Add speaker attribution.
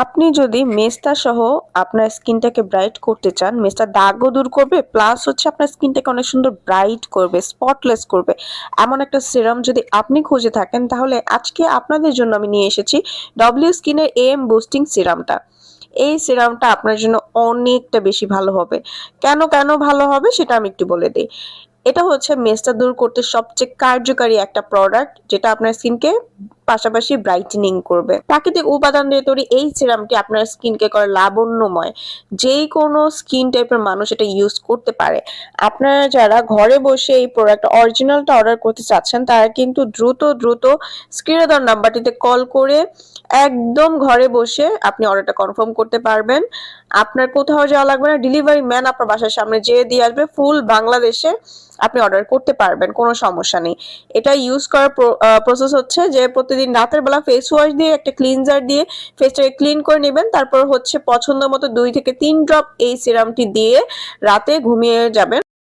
Speaker 1: আপনি যদি মেস্তা সহ আপনার স্কিনটাকে ব্রাইট করতে চান, মেস্তা দাগও দূর করবে, প্লাস হচ্ছে আপনার স্কিনটাকে অনেক সুন্দর ব্রাইট করবে, স্পটলেস করবে, এমন একটা সিরাম যদি আপনি খুঁজে থাকেন, তাহলে আজকে আপনাদের জন্য আমি নিয়ে এসেছি ডব্লিউ স্কিনের এম বুস্টিং সিরামটা। এই সিরামটা আপনার জন্য অনেকটা বেশি ভালো হবে। কেন কেন ভালো হবে সেটা আমি একটু বলে দিই। এটা হচ্ছে মেস্তা দূর করতে সবচেয়ে কার্যকারী একটা প্রোডাক্ট, যেটা আপনার স্কিনকে পাশাপাশি ব্রাইটেনিং করবে। প্রাকৃতিক উপাদান দিয়ে তৈরি এই সিরামটি আপনার স্কিনকে করে লাবণ্যময়। যেই কোনো স্কিন টাইপের মানুষ এটা ইউজ করতে পারে। আপনারা যারা ঘরে বসে এই প্রোডাক্ট অরিজিনালটা অর্ডার করতে চাচ্ছেন, তারা কিন্তু দ্রুত দ্রুত স্ক্রিনে দেওয়া নাম্বারটিতে কল করে একদম ঘরে বসে আপনি অর্ডারটা কনফার্ম করতে পারবেন। আপনার কোথাও যাওয়া লাগবে না, ডেলিভারি ম্যান আপনার বাসার সামনে যেয়ে দিয়ে আসবে। ফুল বাংলাদেশে আপনি অর্ডার করতে পারবেন, কোনো সমস্যা নেই। এটা ইউজ করার প্রসেস হচ্ছে যে প্রতিদিন রাতের বেলা ফেস ওয়াশ দিয়ে একটা ক্লিনজার দিয়ে ফেসটাকে ক্লিন করে নেবেন। তারপর হচ্ছে পছন্দ মতো 2 থেকে 3 ড্রপ এই সিরামটি দিয়ে রাতে ঘুমিয়ে যাবেন।